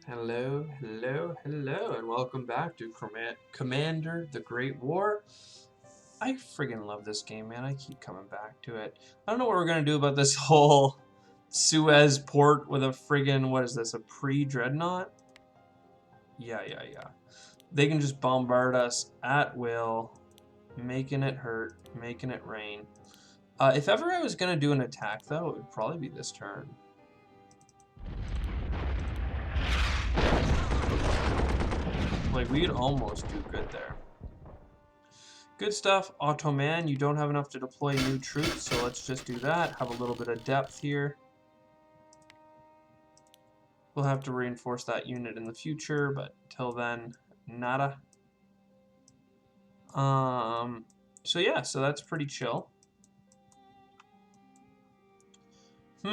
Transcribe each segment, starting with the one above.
Hello, hello, hello, and welcome back to Commander the Great War. I friggin' love this game, man. I keep coming back to it. I don't know what we're gonna do about this whole Suez port with a friggin', what is this, a pre-dreadnought? Yeah. They can just bombard us at will, making it hurt, making it rain. If ever I was gonna do an attack, though, it would probably be this turn. Like, we'd almost do good there. Good stuff, Ottoman. You don't have enough to deploy new troops, so let's just do that. Have a little bit of depth here. We'll have to reinforce that unit in the future, but till then, nada. So yeah, so that's pretty chill. We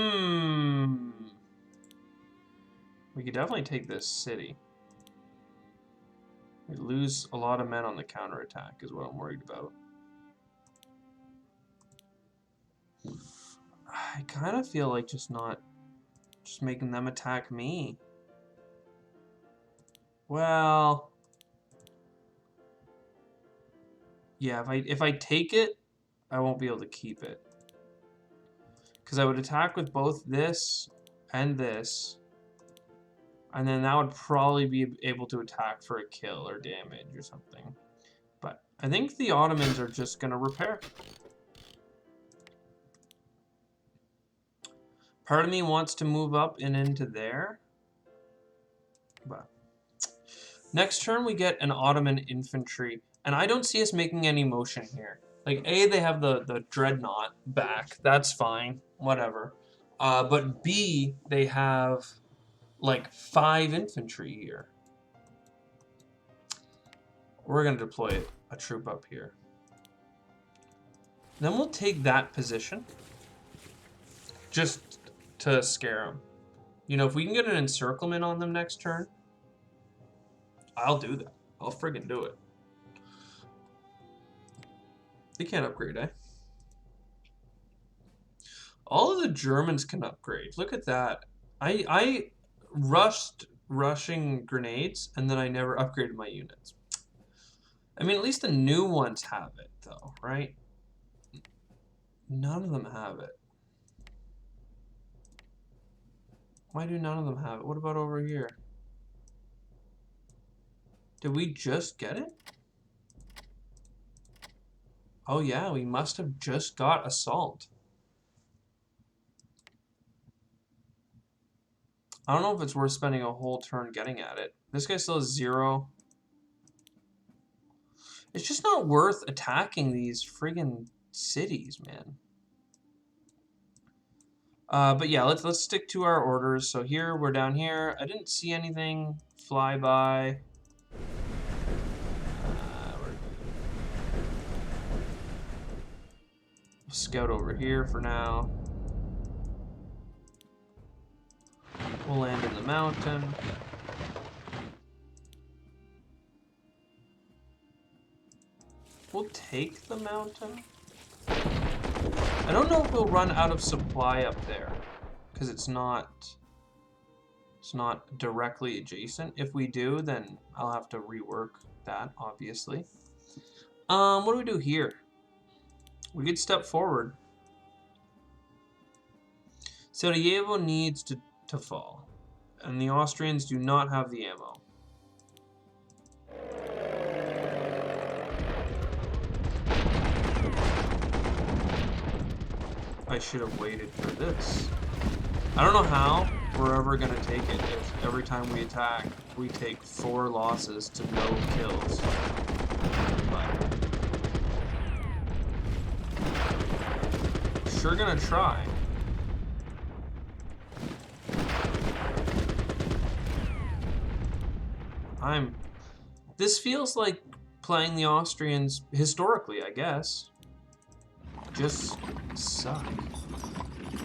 could definitely take this city. We lose a lot of men on the counterattack is what I'm worried about. I kind of feel like just making them attack me. Well, yeah, if I take it, I won't be able to keep it. Because I would attack with both this and this. And then that would probably be able to attack for a kill or damage or something. But I think the Ottomans are just going to repair. Part of me wants to move up and into there. But next turn we get an Ottoman infantry. And I don't see us making any motion here. Like, A, they have the Dreadnought back. That's fine. Whatever. But B, they have like 5 infantry here. We're going to deploy a troop up here. Then we'll take that position just to scare them. You know, if we can get an encirclement on them next turn, I'll do that. I'll friggin' do it. They can't upgrade, eh? All of the Germans can upgrade. Look at that. I rushed rushing grenades, and then I never upgraded my units. I mean, at least the new ones have it, though, right? None of them have it. Why do none of them have it? What about over here? Did we just get it? Oh yeah, we must have just got assault. I don't know if it's worth spending a whole turn getting at it. This guy still has 0. It's just not worth attacking these friggin' cities, man. But yeah, let's stick to our orders. So here, we're down here. I didn't see anything fly by. We'll scout over here for now. We'll land in the mountain. We'll take the mountain. I don't know if we'll run out of supply up there, because it's not directly adjacent. If we do, then I'll have to rework that, obviously. What do we do here? We could step forward. Sarajevo needs to fall, and the Austrians do not have the ammo. I should have waited for this. I don't know how we're ever going to take it if every time we attack, we take 4 losses to no kills. But sure going to try. This feels like playing the Austrians historically, I guess. Just suck.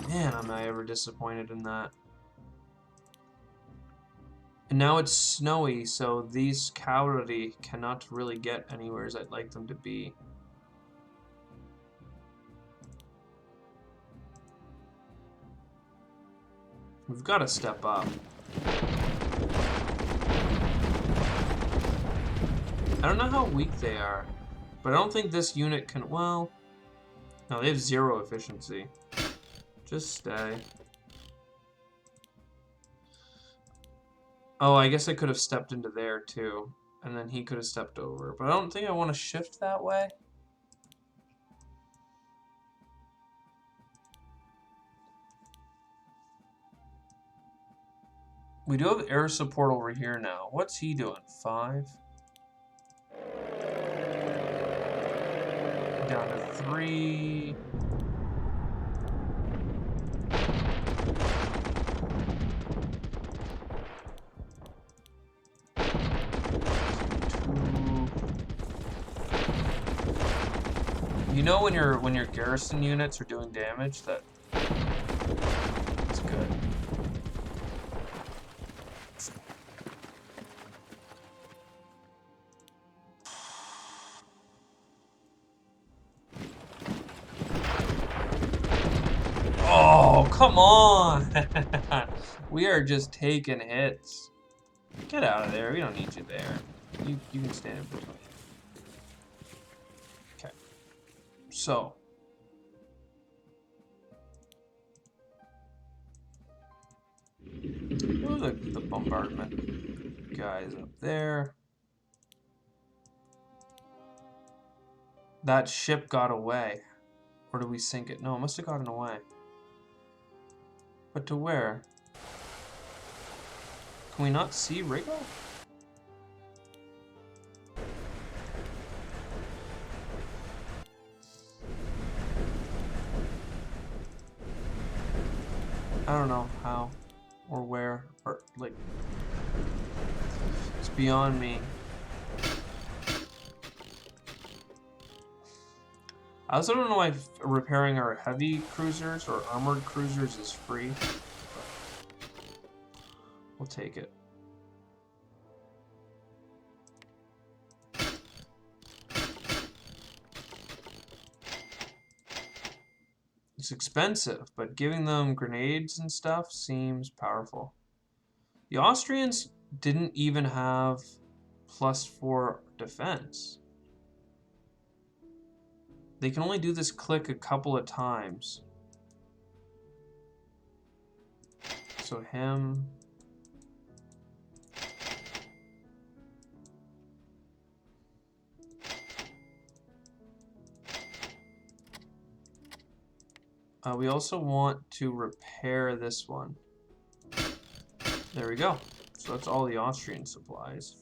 Man, am I ever disappointed in that. And now it's snowy, so these cavalry cannot really get anywhere as I'd like them to be. We've got to step up. I don't know how weak they are, but I don't think this unit can, well, no, they have 0 efficiency. Just stay. Oh, I guess I could have stepped into there too, and then he could have stepped over, but I don't think I want to shift that way. We do have air support over here now. What's he doing? 5? Down to 3. You know when your garrison units are doing damage, that's good. Oh, come on! We are just taking hits. Get out of there. We don't need you there. You can stand in between. Okay. So. Oh, the bombardment guys up there. That ship got away. Or did we sink it? No, it must have gotten away. But to where? Can we not see Riggle? I don't know how or where, or like, it's beyond me. I also don't know why repairing our heavy cruisers or armored cruisers is free. We'll take it. It's expensive, but giving them grenades and stuff seems powerful. The Austrians didn't even have +4 defense. They can only do this click a couple of times. So him. We also want to repair this one. There we go. So that's all the Austrian supplies.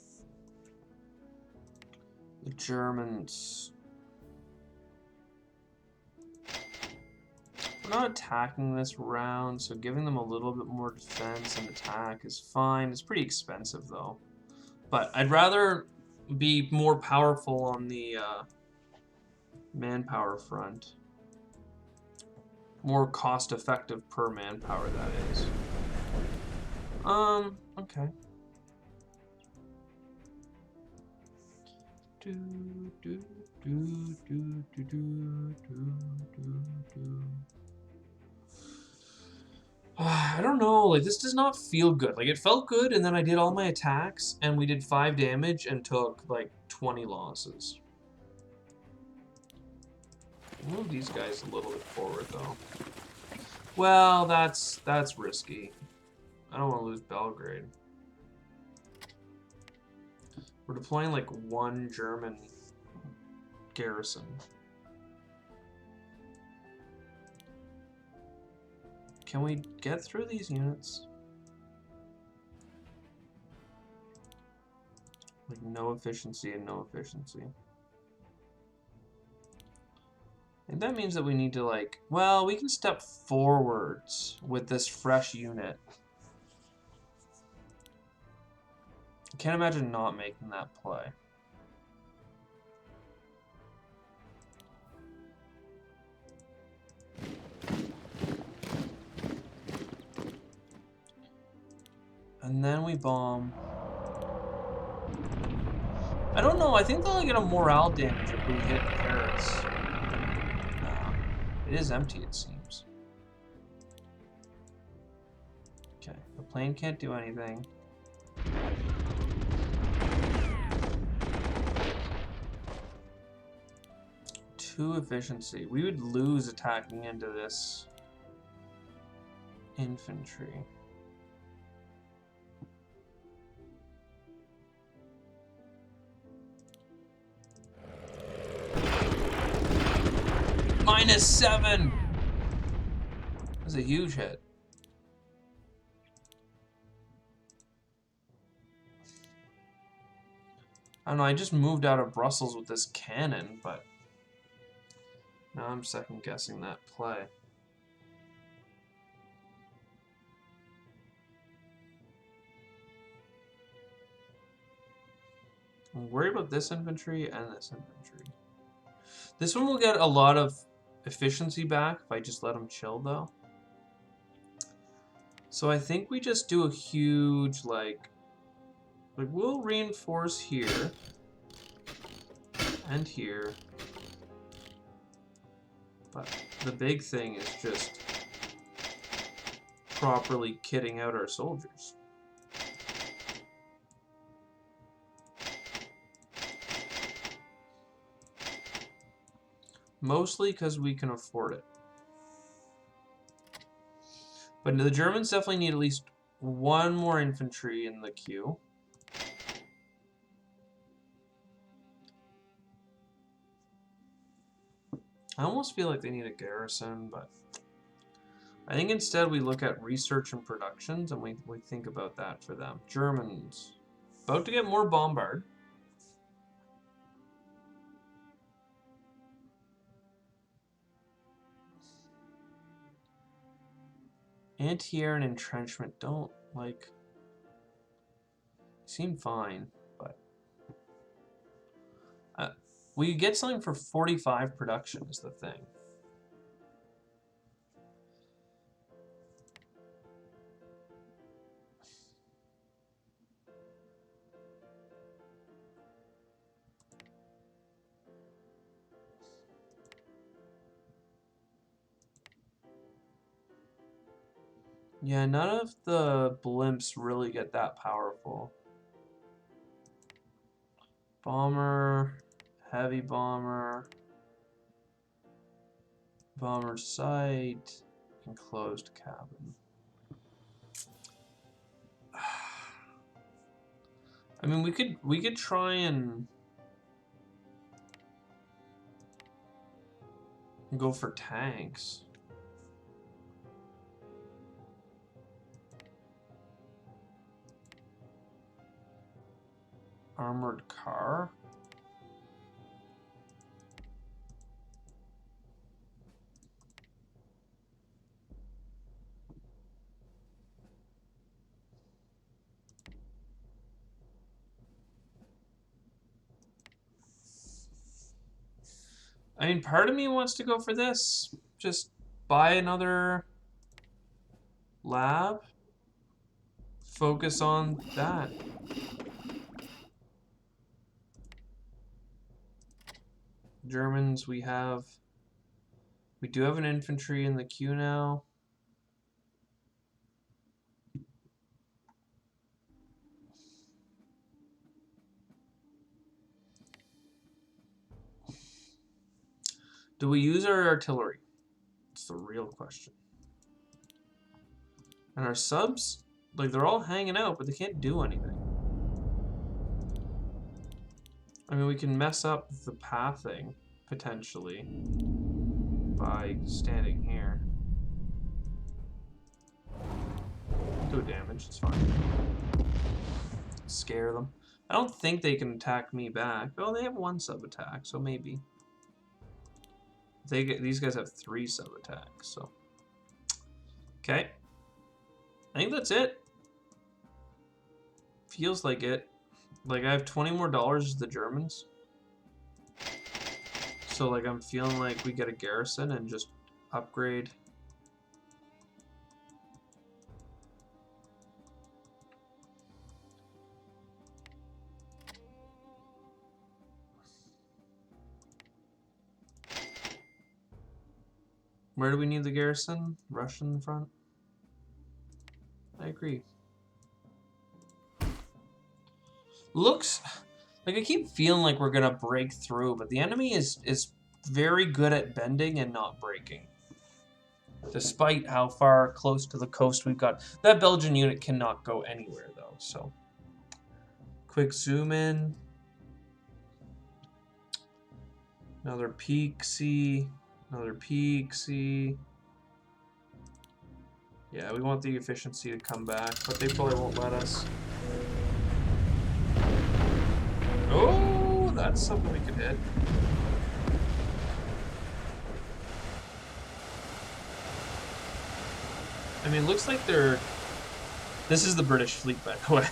The Germans. We're not attacking this round, so giving them a little bit more defense and attack is fine. It's pretty expensive though. But I'd rather be more powerful on the manpower front. More cost-effective per manpower, that is. Okay. I don't know, like, this does not feel good. Like, it felt good, and then I did all my attacks, and we did 5 damage and took, like, 20 losses. Move these guys a little bit forward, though. Well, that's risky. I don't want to lose Belgrade. We're deploying like 1 German garrison. Can we get through these units? Like no efficiency and no efficiency. And that means that we need to like, well, we can step forwards with this fresh unit. I can't imagine not making that play. And then we bomb. I don't know, I think they'll get a morale damage if we hit Paris. It is empty, it seems. Okay, the plane can't do anything. 2 efficiency. We would lose attacking into this infantry. -7! That's a huge hit. I don't know, I just moved out of Brussels with this cannon, but now I'm second guessing that play. I'm worried about this infantry and this infantry. This one will get a lot of efficiency back if I just let them chill, though. So I think we just do a huge, like we'll reinforce here and here. But the big thing is just properly kitting out our soldiers. Mostly because we can afford it. But the Germans definitely need at least 1 more infantry in the queue. I almost feel like they need a garrison, but I think instead we look at research and productions and we think about that for them. Germans. About to get more bombard. Anti-air and entrenchment don't, like, seem fine, but we get something for 45 production is the thing. Yeah, none of the blimps really get that powerful. Bomber, heavy bomber, bomber sight, enclosed cabin. I mean, we could try and go for tanks. Armored car. I mean, part of me wants to go for this. Just buy another lab. Focus on that. Germans, we do have an infantry in the queue now. Do we use our artillery? It's the real question. And our subs, like, they're all hanging out, but they can't do anything. I mean, we can mess up the pathing, potentially, by standing here. Do damage, it's fine. Scare them. I don't think they can attack me back. Oh, they have 1 sub attack, so maybe. These guys have 3 sub attacks, so. Okay. I think that's it. Feels like it. Like, I have $20 more as the Germans. So, like, I'm feeling like we get a garrison and just upgrade. Where do we need the garrison? Russian front? I agree. Looks like I keep feeling like we're gonna break through, but the enemy is very good at bending and not breaking. Despite how far close to the coast we've got. That Belgian unit cannot go anywhere, though, so... Quick zoom in. Another Peaksy. Another Peaksy. Yeah, we want the efficiency to come back, but they probably won't let us. Oh, that's something we could hit. I mean, it looks like they're... This is the British fleet, by the way, in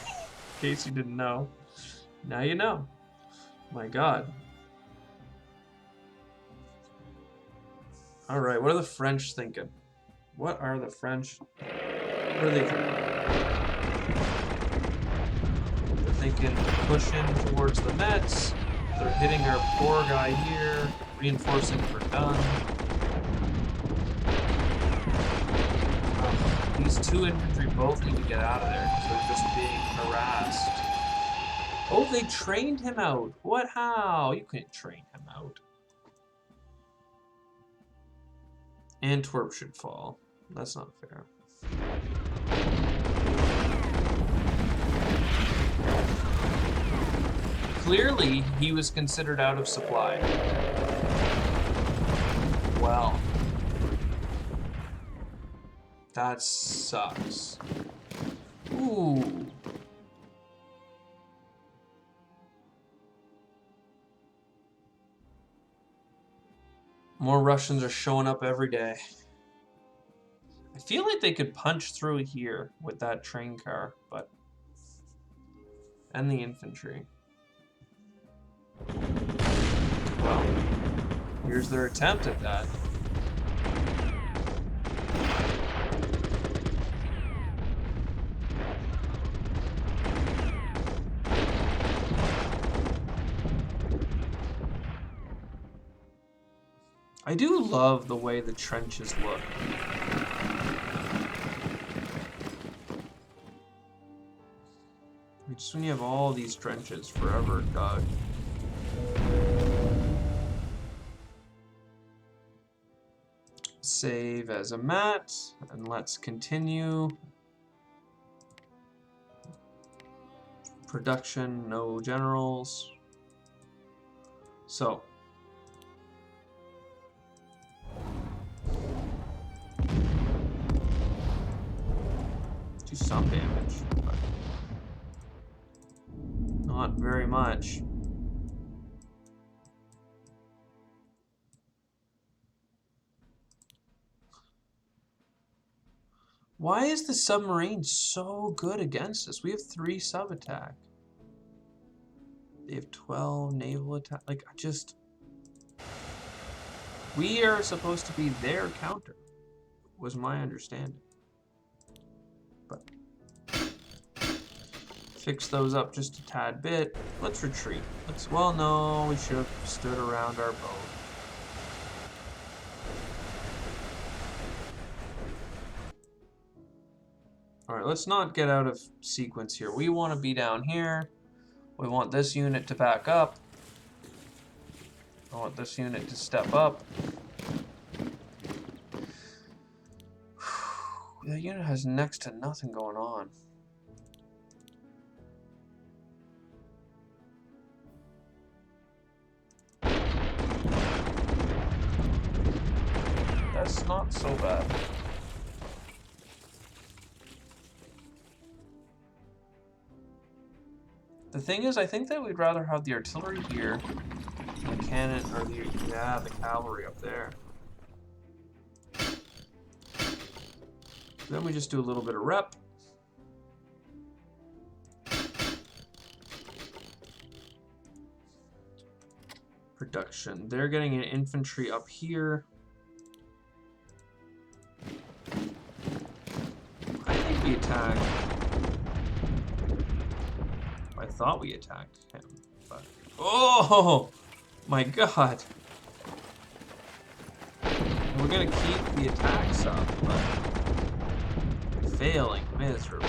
case you didn't know. Now you know. My God. Alright, what are the French thinking? What are the French... What are they thinking? They're thinking pushing towards the Mets. They're hitting our poor guy here. Reinforcing for Verdun. These two infantry both need to get out of there because they're just being harassed. Oh, they trained him out. What? How? You couldn't train him out. Antwerp should fall. That's not fair. Clearly, he was considered out of supply. Well. That sucks. Ooh. More Russians are showing up every day. I feel like they could punch through here with that train car, but... And the infantry. Well, here's their attempt at that. I do love the way the trenches look. Just when you have all these trenches forever dug. Save as a mat, and let's continue. Production, no generals. So. Do some damage, but not very much. Why is the submarine so good against us? We have 3 sub attack. They have 12 naval attack. Like, I just... We are supposed to be their counter, was my understanding. But fix those up just a tad bit. Let's retreat. Well, no, we should have stood around our boat. Alright, let's not get out of sequence here. We want to be down here. We want this unit to back up. I want this unit to step up. The unit has next to nothing going on. That's not so bad. The thing is, I think that we'd rather have the artillery here, the cannon, or the cavalry up there. Then we just do a little bit of rep. Production. They're getting an infantry up here. I think we attacked. I thought we attacked him, but... Oh! My God! We're gonna keep the attacks up, but... Failing miserably.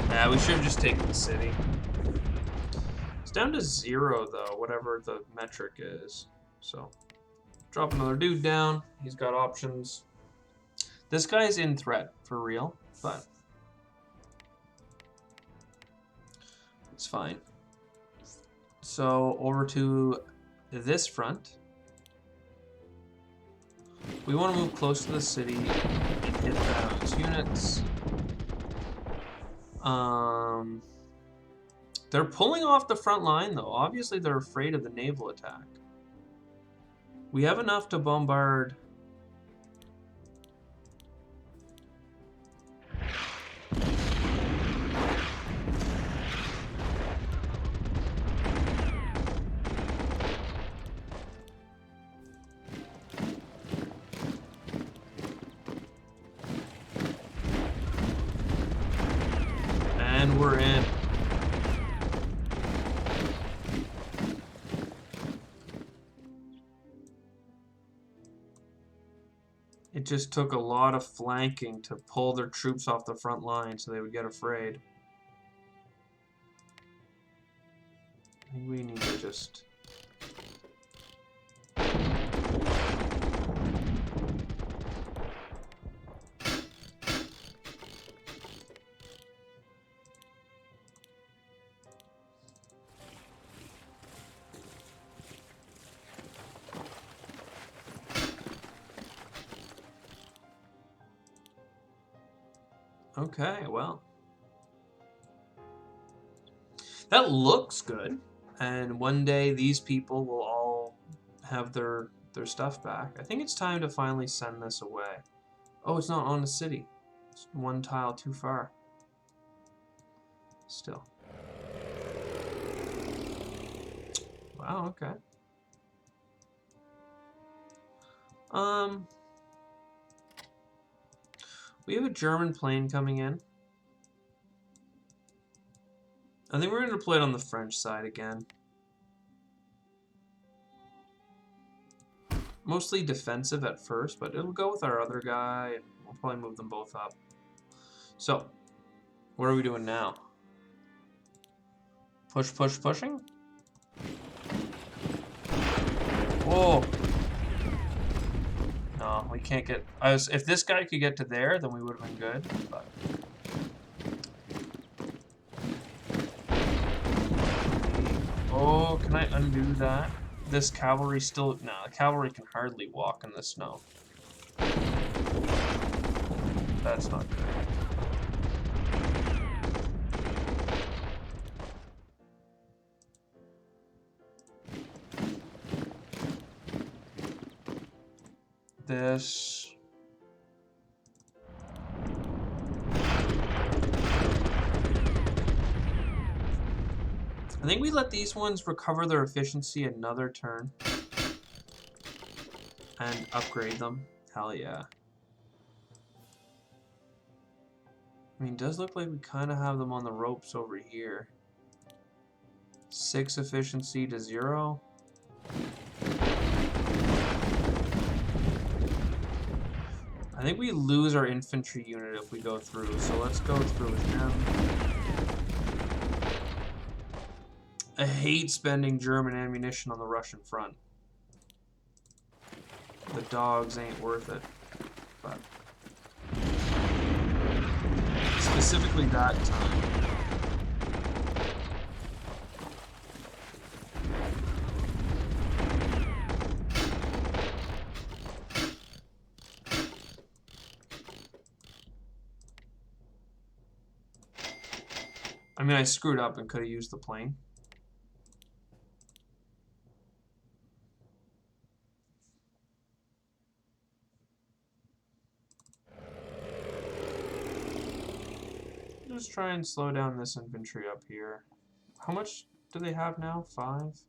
Nah, we should have just taken the city. It's down to 0, though, whatever the metric is. So, drop another dude down. He's got options. This guy's in threat, for real, but it's fine. So, over to this front. We want to move close to the city and hit those units. They're pulling off the front line, though. Obviously, they're afraid of the naval attack. We have enough to bombard. And we're in. It just took a lot of flanking to pull their troops off the front line so they would get afraid. I think we need to just... Okay, well. That looks good. And one day these people will all have their stuff back. I think it's time to finally send this away. Oh, it's not on the city. It's one tile too far. Still. Wow, okay. We have a German plane coming in. I think we're going to deploy it on the French side again. Mostly defensive at first, but it'll go with our other guy, and we'll probably move them both up. So, what are we doing now? Push, push, pushing? Whoa! No, we can't get... if this guy could get to there, then we would have been good, but... Oh, can I undo that? This cavalry still... No, the cavalry can hardly walk in the snow. That's not good. This... I think we let these ones recover their efficiency another turn. And upgrade them. Hell yeah. I mean, it does look like we kind of have them on the ropes over here. 6 efficiency to 0. I think we lose our infantry unit if we go through, so let's go through with them. I hate spending German ammunition on the Russian front. The dogs ain't worth it, but specifically that time. I mean, I screwed up and could have used the plane. Just try and slow down this infantry up here. How much do they have now? 5?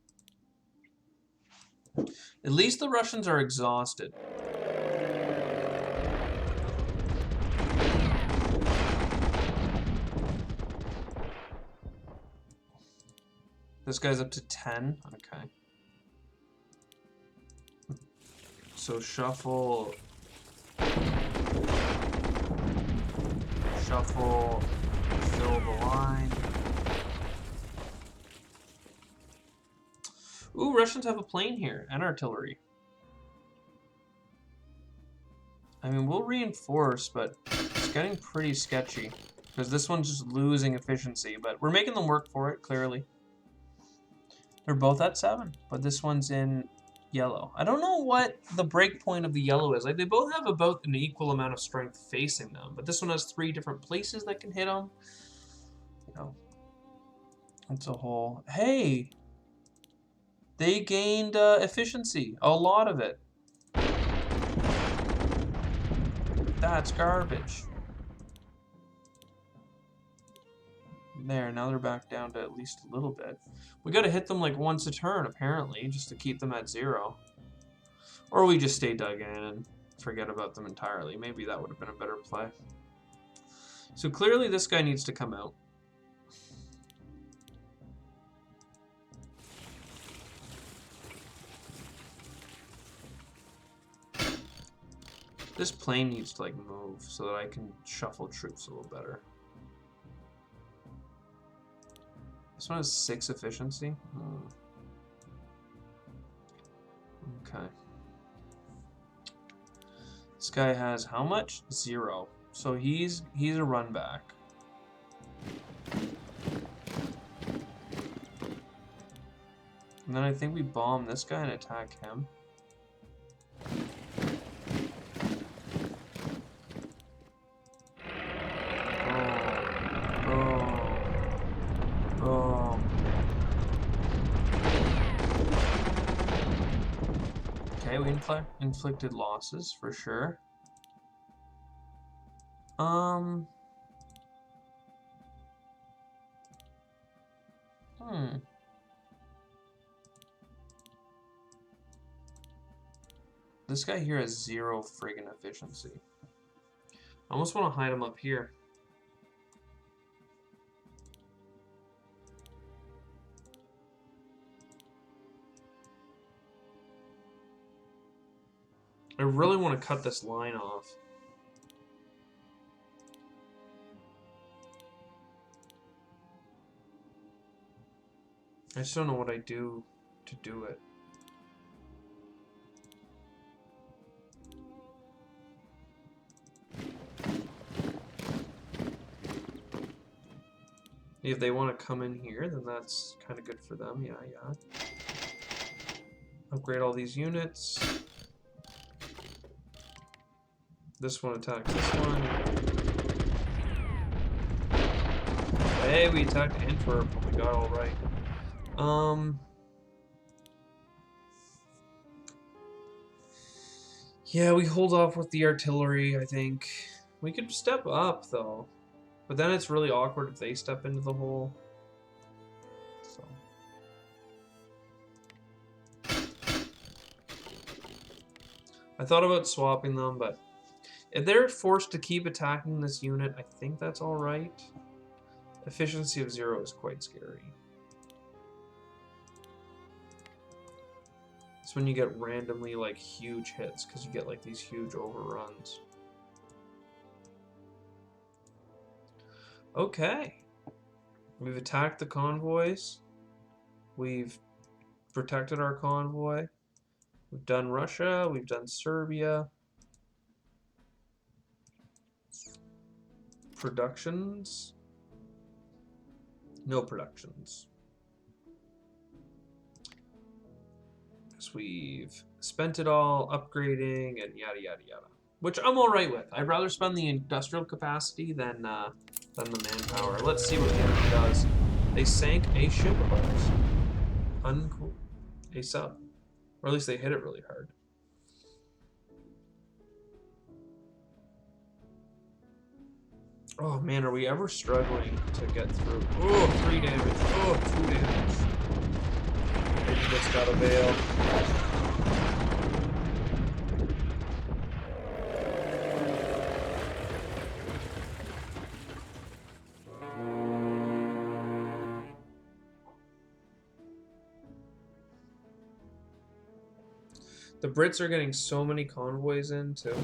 At least the Russians are exhausted. This guy's up to 10? Okay. So shuffle... Shuffle... Fill the line. Ooh, Russians have a plane here and artillery. I mean, we'll reinforce, but it's getting pretty sketchy. Because this one's just losing efficiency, but we're making them work for it, clearly. They're both at 7, but this one's in yellow. I don't know what the break point of the yellow is. Like, they both have about an equal amount of strength facing them, but this one has 3 different places that can hit them. You know, it's a whole... Hey! They gained efficiency. A lot of it. That's garbage. There, now they're back down to at least a little bit. We gotta hit them like once a turn, apparently, just to keep them at 0. Or we just stay dug in and forget about them entirely. Maybe that would have been a better play. So clearly this guy needs to come out. This plane needs to like move so that I can shuffle troops a little better. This one has 6 efficiency. Okay. This guy has how much? 0. So he's a run back. And then I think we bomb this guy and attack him. Okay, we inflicted losses for sure. This guy here has 0 friggin' efficiency. I almost want to hide him up here. I really want to cut this line off. I just don't know what I do to do it. If they want to come in here, then that's kind of good for them. Yeah. Upgrade all these units. This one attacks this one. Hey, we attacked Antwerp and we got all right. Yeah, we hold off with the artillery, I think. We could step up, though. But then it's really awkward if they step into the hole. So. I thought about swapping them, but if they're forced to keep attacking this unit, I think that's alright. Efficiency of 0 is quite scary. It's when you get randomly like huge hits, because you get like these huge overruns. Okay. We've attacked the convoys. We've protected our convoy. We've done Russia. We've done Serbia. Productions. No productions. Because we've spent it all upgrading and yada yada yada. Which I'm alright with. I'd rather spend the industrial capacity than the manpower. Let's see what the enemy does. They sank a ship of ours. Uncool. A sub. Or at least they hit it really hard. Oh man, are we ever struggling to get through? Oh, 3 damage. Oh, 2 damage. Maybe just gotta bail. The Brits are getting so many convoys in, too.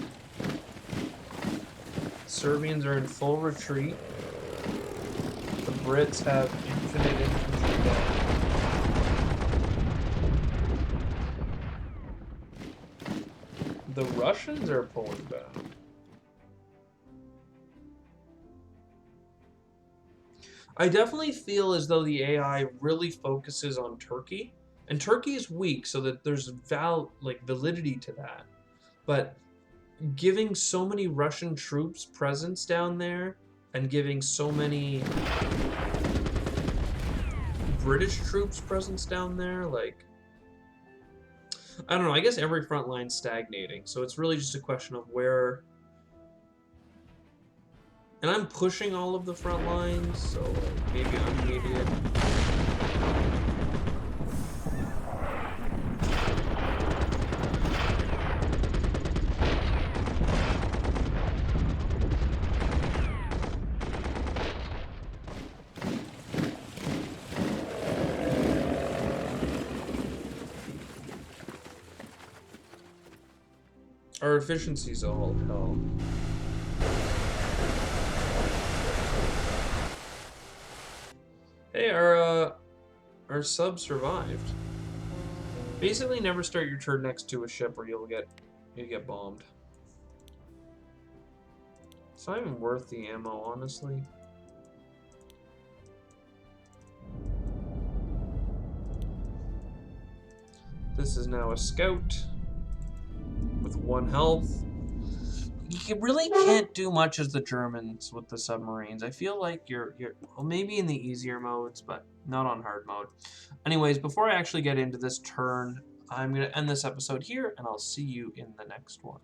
Serbians are in full retreat. The Brits have infinite infantry The Russians are pulling back. I definitely feel as though the AI really focuses on Turkey, and Turkey is weak, so that there's validity to that. But giving so many Russian troops presence down there, and giving so many British troops presence down there, like, I don't know. I guess every front line's stagnating, so it's really just a question of where. And I'm pushing all of the front lines, so like, maybe I'm needed. Our efficiency's all hell. Hey, our sub survived. Basically, never start your turn next to a ship, or you'll get bombed. It's not even worth the ammo, honestly. This is now a scout with 1 health. You really can't do much as the Germans with the submarines. I feel like you're well, maybe in the easier modes, but not on hard mode. Anyways, before I actually get into this turn, I'm going to end this episode here, and I'll see you in the next one.